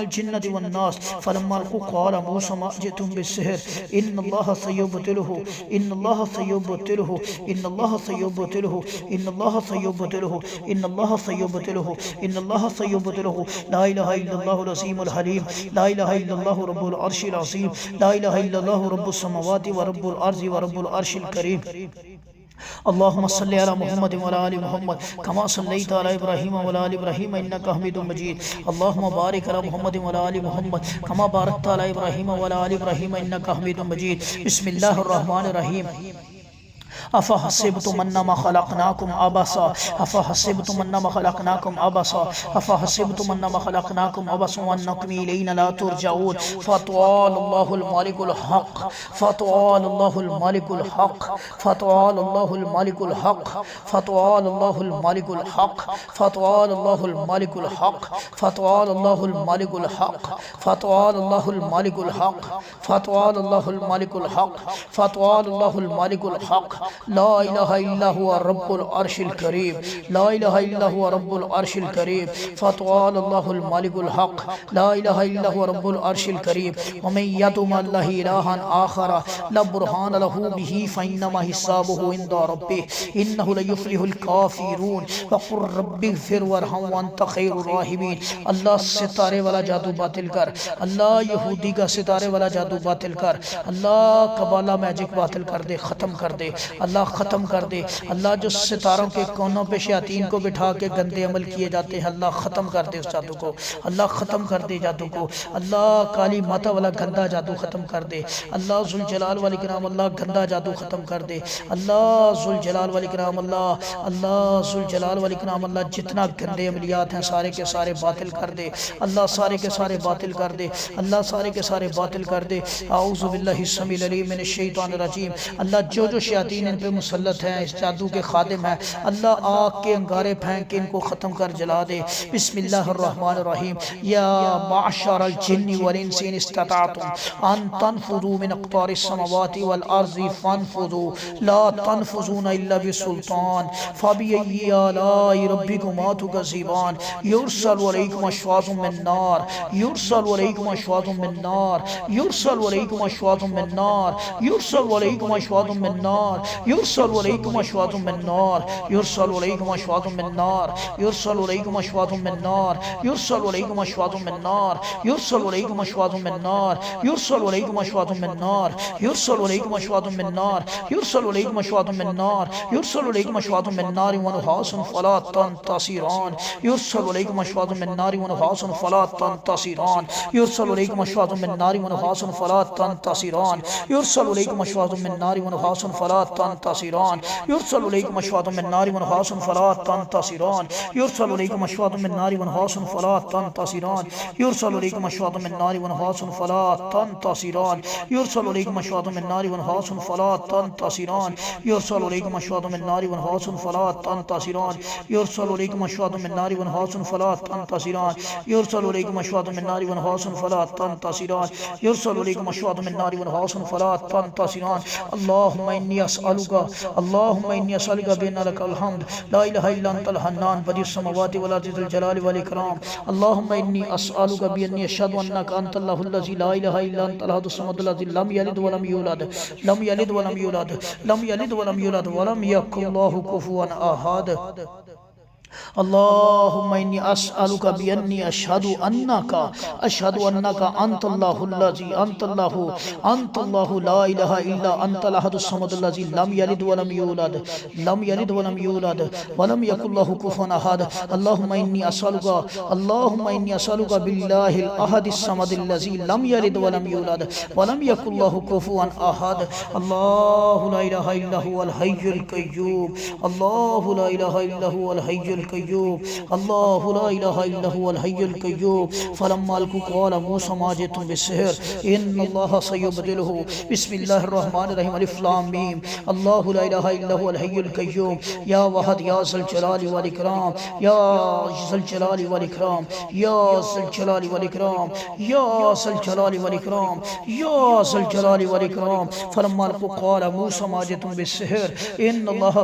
मिनल जिन्नति वन्नास फलम्मा क़ाल मूसा मा जितुम बिस्सिहर इन्नल्लाह सयुब्तिलुहु इन्नल्लाह सयुब्तिलुहु इन्नल्लाह सयुब्तिलुहु इन्नल्लाह सयुब्तिलुहु इन्नल्लाह सयुब्तिलुहु इन्नल्लाह सयुब्तिलुहु ला इलाहा इल्लल्लाहुल अज़ीमुल हलीम ला इलाहा इल्लल्लाहु रब्बुल अर्शिल अज़ीम ला इलाहा इल्लल्लाहु रब्बुस समावाति व रब्बुल अर्ज़ि व रब्बुल अर्शिल करीम। अल्लाहुम्मा सल्लि अला मुहम्मद व अला आलि मुहम्मद कमा सल्लैता अला इब्राहीम व अला आलि इब्राहीम इन्नका हमीदुम मजीद। अल्लाहुम्मा बारिक अला मुहम्मद व अला आलि मुहम्मद कमा बारकता अला इब्राहीम व अला आलि इब्राहीम इन्नका हमीदुम मजीद। बिस्मिल्लाहिर रहमानिर रहीम। अफ़हसिबतुम अन्नमा खलक़नाकुम अबसा अफ़हसिबतुम अन्नमा खलक़नाकुम अबसा अफ़हसिबतुम अन्नमा खलक़नाकुम अबसा वअन्नकुम इलैना ला तुरजऊन फ़तआलल्लाहुल मालिकुल हक़ फ़तआलल्लाहुल मालिकुल हक़ फ़तआलल्लाहुल मालिकुल हक़ फ़तआलल्लाहुल मालिकुल हक़ फ़तआलल्लाहुल मालिकुल हक़ फ़तआलल्लाहुल मालिकुल हक़ फ़तआलल्लाहुल मालिकुल हक़ फ़तआलल्लाहुल मालिकुल हक़ फ़तआलल्लाहुल मालिकुल हक़ ला इलाहा इल्ला हुवा रब्बुल अर्शिल करीम ला इलाहा इल्ला हुवा रब्बुल अर्शिल करीम फ़तआलल्लाहुल मालिकुल हक़ ला इलाहा इल्ला हुवा रब्बुल अर्शिल करीम व मन यदउ मअल्लाहि इलाहन आखर ला बुरहान लहू बिही फ़इन्नमा हिसाबुहु इंदा रब्बिह इन्नहु ला युफ़्लिहुल काफ़िरून व क़ुर रब्बिग़फ़िर वरहम व अंत ख़ैरुर राहिमीन। अल्लाह सितारे वाला जादू बातिल कर, अल्लाह यहूदी का सितारे वाला जादू बातिल कर, अल्लाह कबाला मैजिक बातिल कर दे, ख़त्म कर दे अल्लाह, ख़त्म कर दे अल्लाह। जो सितारों के कोनों पे शयातीन को बिठा के गंदे अमल किए जाते हैं अल्लाह ख़त्म कर दे उस जादू को, अल्लाह ख़त्म कर दे जादू को, अल्लाह काली माता वाला गंदा जादू ख़त्म कर दे अल्लाह। ज़ुल जलाल वाल इकराम अल्लाह गंदा जादू ख़त्म कर दे अल्लाह। ज़ुल जलाल वाल इकराम अल्लाह अल्लाह ज़ुल जलाल वाल इकराम अल्लाह। जितना गंदे अमलियात हैं सारे के सारे बातिल कर दे अल्लाह, सारे के सारे बातिल कर दे अल्लाह, सारे के सारे बातिल कर दे। आऊज़ु बिल्लाहि समील अलीम मिनश शैतानिर रजीम। अल्लाह जो जो शयातीन इन पे मुसल्लत हैं, इस जादू के खादिम हैं अल्लाह, आग के अंगारे फेंक के इनको ख़त्म कर जला दे। बिस्मिल्लाहिर्रहमानिर्रहीम। या माशरल जिन्नि वल इंसी इन इस्तताअतुम अन तनफुज़ू मिन अक़तारिस समावाति वल अर्ज़ि फनफुज़ू ला तनफुज़ूना इल्ला बिसुल्तान फ़बिअय्यि आलाइ रब्बिकुमा तुकज़्ज़िबान। युरसलु अलैकुम अशवाज़ुम मिन नार युरसलु अलैकुम अशवाज़ुम मिन नार युरसलु अलैकुम अशवाज़ुम मिन नार युरसलु अलैकुम अशवाज़ुम मिन नार युरसलु अलैकुम अशवाज़ुम मिन नार युरसलु अलैकुम अशवाज़ुम मिन नार युरसलु अलैकुम अशवाज़ुम मिन नार युरसलु अलैकुम अशवाज़ुम मिन नार युरसलु अलैकुम अशवाज़ुम मिन नार युरसलु अलैकुम अशवाज़ुम मिन नार युरसलु अलैकुम अशवाज़ुम मिन नार युरसलु अलैकुम अशवाज़ुम मिन नार युरसलु अलैकुम अशवाज़ुम मिन नार व नुहासुन फला तंतसिरान युरसलु अलैकुम अशवाज़ुम मिन नार व नुहासुन फला तंतसिरान युरसलु अलैकुम अशवाज़ुम मिन नार व नुहासुन फला तंतसिरान युरसलु अलैकुम अशवाज़ुम मिन नार व नुहासुन फला तंतसिरान युरसलु अलैकुम अशवाज़ुम मिन नार व नुहासुन फला तंतसिरान युरसलु अलैकुम अशवाज़ुम मिन नार व नुहासुन फला तंतसिरान युरसलु अलैकुम अशवाज़ुम मिन नार व नुहासुन फला तंतसिरान युरसलु अलैकुम अशवाज़ुम मिन नार व नुहासुन फला तंतसिरान युरसलु अलैकुम अशवाज़ुम मिन नार व नुहासुन फला तंतसिरान युरसलु अलैकुम अशवाज़ुम मिन नार व नुहासुन फला तंतसिरान युरसलु अलैकुम अशवाज़ुम मिन नार व नुहासुन फला तंतसिरान युरसलु अलैकुम अशवाज़ुम मिन नार व नुहासुन फला तंतसिरान। अल्लाहुम्मा इन्नी अस्अलुका अल्लाहुम्मा इन्नी अस्अलुका बिअन्ना लकल हम्द ला इलाहा इल्ला अंतल हन्नान बदिउस समावाति वल अर्ज़ि ज़ुल जलालि वल इकराम। अल्लाहुम्मा इन्नी अस्अलुका बिअन्नी अशहदु अन्नका अंतल्लाहुल लज़ी ला इलाहा इल्ला अंतल अहदुस समदुल लज़ी लम यलिद व लम यूलद लम यलिद व लम यूलद लम यलिद व लम यूलद व लम यकुल लहु कुफुवन अहद। अल्लाहुम्मा इन्नी अस्अलुका बिअन्नी अशहदु अन्नका अंतल्लाहुल लज़ी अंतल्लाहु ला इलाहा इल्ला अंतल अहदुस समदुल लज़ी लम यलिद व लम यूलद व लम यकुल लहु कुफुवन अहद। अल्लाहुम्मा इन्नी अस्अलुका बिल्लाहिल अहदिस समदिल लज़ी लम यलिद व लम यूलद व लम यकुल लहु कुफुवन अहद। अल्लाहु ला इलाहा इल्ला हुवल हय्युल क़य्यूम अल्लाहु ला इलाहा इल्ला हुवल हय्युल क़य्यूम अल्लाहु ला इलाहा इल्ला हुवल हय्युल क़य्यूम। फलम्मा क़ाल मूसा मा जितुम बिस्सिहर इन्नल्लाह सयुब्तिलुहु। बिस्मिल्लाहिर्रहमानिर्रहीम। अलिफ लाम मीम। अल्लाहु ला इलाहा इल्ला हुवल हय्युल क़य्यूम। या वहद या ज़ुल जलालि वल इकराम या ज़ुल जलालि वल इकराम या ज़ुल जलालि वल इकराम या ज़ुल जलालि वल इकराम या ज़ुल जलालि वल इकराम। फलम्मा क़ाल मूसा मा जितुम बिस्सिहर इन्नल्लाह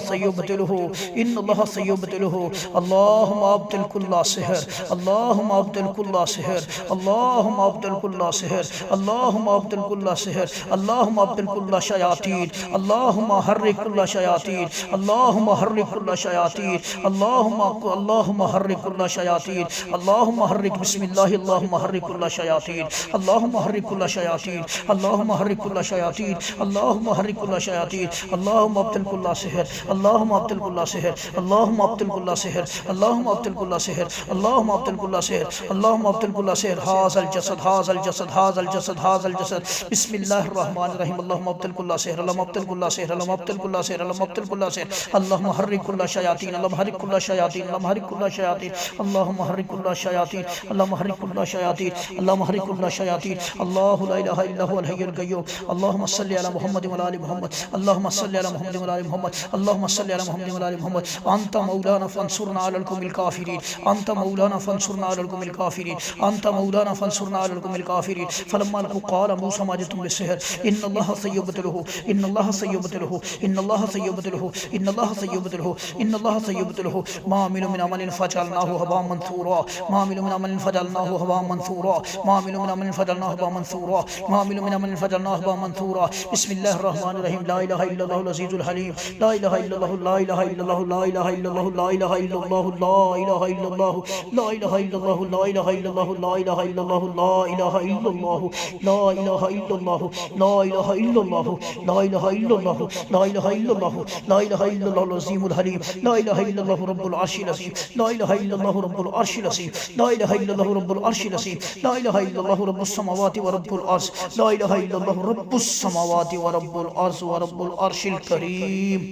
सयुब्तिलुहु अल्लाहुम्मा अब्दिल कुल्ला सिहर, अल्लाहुम्मा अब्दिल कुल्ला सिहर, अल्लाहुम्मा अब्दिल कुल्ला सिहर, अल्लाहुम्मा अब्दिल कुल्ला सिहर, अल्लाहुम्मा अब्दिल कुल्ला शयातीन, अल्लाहुम्मा हर्रिक कुल्ला शयातीन, अल्लाहुम्मा हर्रिक कुल्ला शयातीन, अल्लाहुम्मा हर्रिक कुल्ला शयातीन, अल्लाहुम्मा हर्रिक बिस्मिल्लाह, अल्लाहुम्मा हर्रिक कुल्ला शयातीन, अल्लाहुम्मा हर्रिक कुल्ला शयातीन, अल्लाहुम्मा हर्रिक कुल्ला शयातीन, अल्लाहुम्मा हर्रिक कुल्ला शयातीन, अल्लाहुम्मा अब्दिल कुल्ला सिहर, अल्लाहुम्मा अब्दिल कुल्ला सिहर, अल्लाहुम्मा अब्दिल कुल्ला सिहर, अल्लाहुम्मा अब्दिल कुल्ला सिहर, अल्लाहुम्मा अब्दिल कुल्ला सिहर, अल्लाहुम्मा अब्दिल कुल्ला सिहर, हाज़ल जसद, हाज़ल जसद, हाज़ल जसद, हाज़ल जसद, बिस्मिल्लाहिर रहमानिर रहीम, अल्लाहुम्मा अब्दिल कुल्ला सिहर, अल्लाहुम्मा अब्दिल कुल्ला सिहर, अल्लाहुम्मा अब्दिल कुल्ला सिहर, अल्लाहुम्मा अब्दिल कुल्ला सिहर, अल्लाहुम्मा हर्रिक कुल्ला शयातीन, अल्लाहुम्मा हर्रिक कुल्ला शयातीन, अल्लाहुम्मा हर्रिक कुल्ला शयातीन, अल्लाहुम्मा हर्रिक कुल्ला शयातीन, अल्लाहुम्मा हर्रिक कुल्ला शयातीन, अल्लाहुम्मा हर्रिक कुल्ला शयातीन, अल्लाहु ला इलाहा इल्ला हुवल हय्युल क़य्यूम, अल्लाहुम्मा सल्लि अला मुहम्मद व अला आलि मुहम्मद, अल्लाहुम्मा सल्लि अला मुहम्मद व अला आलि मुहम्मद, अल्लाहुम्मा सल्लि अला मुहम्मद व अला आलि मुहम्मद, अंत मौलाना फंसुरना अलल कौमिल काफिरीन, अंत मौलाना फंसुरना अलल कौमिल काफिरीन, अंत मौलाना फंसुरना अलल कौमिल काफिरीन, फलम्मा लक़ू क़ाल मूसा मा जि'तुम बिस्सिहर, इन्नल्लाह सय्युबतिलहु, इन्नल्लाह सय्युबतिलहु, इन्नल्लाह सय्युबतिलहु, इन्नल्लाह सय्युबतिलहु, इन्नल्लाह सय्युबतिलहु, मा मिनु मिन अमलिन फजअलनाहु हबा मंसूरा, मा मिनु मिन अमलिन फजअलनाहु हबा मंसूरा, मा मिनु मिन अमलिन फजअलनाहु हबा मंसूरा, मा मिनु मिन अमलिन फजअलनाहु हबा मंसूरा, बिस्मिल्लाहिर रहमानिर रहीम, ला इलाहा इल्लल्लाहुल अज़ीज़ुल हलीम, ला इलाहा इल्लल्लाहु, ला इलाहा इल्लल्लाहु, ला इलाहा इल्लल्लाहु, ला इलाहा इल्लल्लाहु, ला इलाहा इल्लल्लाहु, ला इलाहा इल्लल्लाहु, ला इलाहा इल्लल्लाहु, ला इलाहा इल्लल्लाहु, ला इलाहा इल्लल्लाहु, ला इलाहा इल्लल्लाहु, ला इलाहा इल्लल्लाहु, ला इलाहा इल्लल्लाहु, ला इलाहा इल्लल्लाहु, ला इलाहा इल्लल्लाहुल अज़ीमुल हलीम, ला इलाहा इल्लल्लाहु रब्बुल अर्शिल अज़ीम, ला इलाहा इल्लल्लाहु रब्बुल अर्शिल अज़ीम, ला इलाहा इल्लल्लाहु रब्बुल अर्शिल अज़ीम, ला इलाहा इल्लल्लाहु रब्बुस समावाति व रब्बुल अर्श, ला इलाहा इल्लल्लाहु रब्बुस समावाति व रब्बुल अर्श व रब्बुल अर्शिल करीम।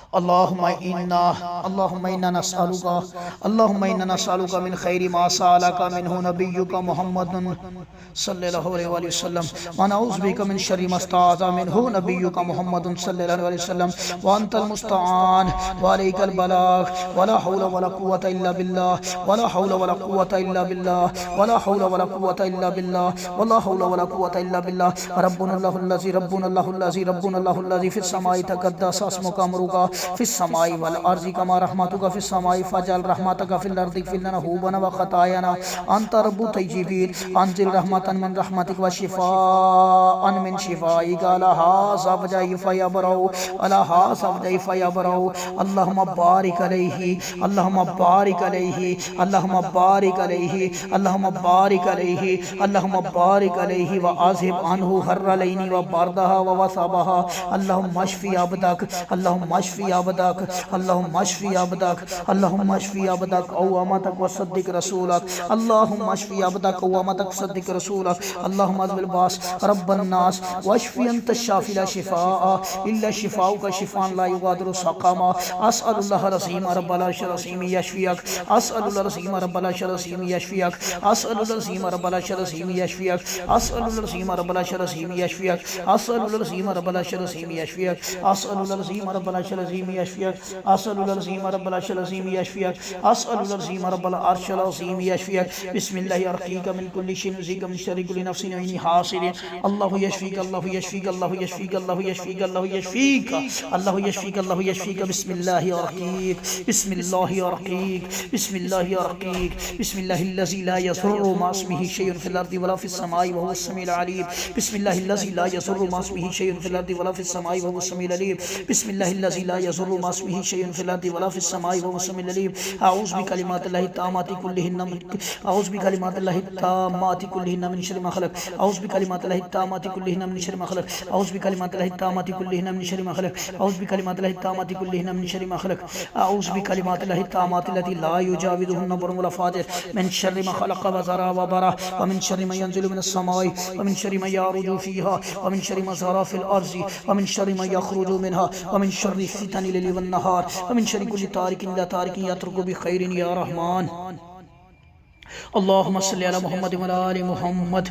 अल्लाहुम्मा इन्ना नसअलुका मिन खैरि मा सअलका मिन्हु नबियुका मुहम्मदुन सल्लल्लाहु अलैहि वसल्लम व नऊज़ु बिका मिन शर्रि मा इस्तअज़ा मिन्हु नबियुका मुहम्मदुन सल्लल्लाहु अलैहि वसल्लम व अंतल मुस्तआन व अलैकल बलाग व ला हौला व ला कुव्वता इल्ला बिल्लाह, व ला हौला व ला कुव्वता इल्ला बिल्लाह, व ला हौला व ला कुव्वता इल्ला बिल्लाह, व ला हौला व ला कुव्वता इल्ला बिल्लाह। रब्बुनल्लाहुल्लज़ी फिस समाई तक़द्दस अस्मुका अमरुका फिस समाई वल अर्ज़ि कमा रहमतुका फिस समाई फजल रहमतका फिल अर्ज़ि फिलना हुबना व खतायाना अंत रब्बु तय्यिबीन अंजिल रहमतन मिन रहमतिक व शिफाअन मिन शिफाइका अला हाज़ा वजई फयबरऊ अला हाज़ा वजई फयबरऊ। अल्लाहुम्मा बारिक अलैहि, अल्लाहुम्मा बारिक अलैहि, अल्लाहुम्मा बारिक अलैहि, अल्लाहुम्मा बारिक अलैहि, अल्लाहुम्मा बारिक अलैहि व आज़िब अन्हु हर्रलैनि व बरदहा व वसबहा। अल्लाहुम्मा अश्फि अबदक, अल्लाहुम्मा अश्फि अबदक, अल्लाहुम्मा अश्फि अबदक, अल्लाहुम्मा अश्फि अबदक औ अमतक व सद्दिक रसूलक, अल्लाहुम्मा अश्फि अबदक औ अमतक सद्दिक रसूलक, अल्लाहुम्मा अज़बिल बास रब्बन नास वश्फि अंत शाफी ला शिफाअ इल्ला शिफाउका शिफाअन ला युगादिरु सक़मा। अस्अलुल्लाह रज़ीम रब्बल अर्शिल अज़ीम यशफियक, अस्अलुल्लाह रज़ीम रब्बल अर्शिल अज़ीम यशफियक, अस्अलुल्लाह रज़ीम रब्बल अर्शिल अज़ीम यशफियक, अस्अलुल्लाह रज़ीम रब्बल अर्शिल अज़ीम यशफियक, अस्अलुल्लाह रज़ीम रब्बल अर्शिल अज़ीम यशफियक, अस्अलुल्लाह रज़ीम रब्बल अर्शिल अज़ीम यशफियक, अस्अलुल्लाह रज़ीम रब्बल अर्शिल अज़ीम यशफियक, अस्अलुल्लाह रज़ीम रब्बल अर्शिल अज़ीम यशफियक। बिस्मिल्लाहि अर्क़ीका मिन कुल्लि शैइन युज़ीका मिन शर्रि कुल्लि नफ्सिन व इन्नी हासिदिन। अल्लाहु यशफीका, अल्लाहु यशफीका, अल्लाहु यशफीका, अल्लाहु यशफीका, अल्लाहु यशफीका, अल्लाहु यशफीका, अल्लाहु यशफीका। बिस्मिल्लाहि अर्क़ीक, बिस्मिल्लाहि अर्क़ीक, बिस्मिल्लाहि अर्क़ीक, बिस्मिल्लाहिल्लज़ी ला यज़ुर्रु मा इस्मिही शैउन फिल अर्दि वला फिस समाई व हुवस समीउल अलीम। बिस्मिल्लाहिल्लज़ी ला यज़ुर्रु मा इस्मिही शैउन फिल अर्दि वला फिस समाई व हुवस समीउल अलीम। बिस्मिल्लाहिल्लज़ी ला यज़ुर्रु मा इस्मिही शैउन फिल अर्दि वला फिस समाई व हुवस समीउल अलीम। अऊज़ु बिकलिमातिल्लाहि ताम्माति कुल्लिहिन्ना अऊज़ु बिकलिमातिल्लाहि ताम्माति कुल्लिहिन्ना मिन शर्रि मा खलक़, अऊज़ु बिकलिमातिल्लाहि ताम्माति कुल्लिहिन्ना मिन शर्रि मा खलक़, अऊज़ु बिकलिमातिल्लाहि ताम्माति कुल्लिहिन्ना मिन शर्रि मा खलक़, अऊज़ु बिकलिमातिल्लाहि ताम्माति कुल्लिहिन्ना मिन शर्रि मा खलक़, अऊज़ु बिकलिमातिल्लाहि ताम्माति लती ला युजाविज़ुहुन्ना बर्रुन वला फाजिर मिन शर्रि मा खलक़ व ज़रा व बरा व मिन शर्रि मा यंज़िलु मिनस समाई व मिन शर्रि मा यारुजु फ़ीहा व मिन शर्रि मा ज़रा फ़िल अर्ज़ि व मिन शर्रि मा यख़रुजु मिनहा व मिन शर्रि फ़ितनिल लैलि वन नहार व मिन शर्रि कुल्लि तारिकिन ला तारिकिन यत्रुकु बिखैरिन या रहमान। अल्लाहुम्मा सल्लि अला मुहम्मद व अला आलि मुहम्मद।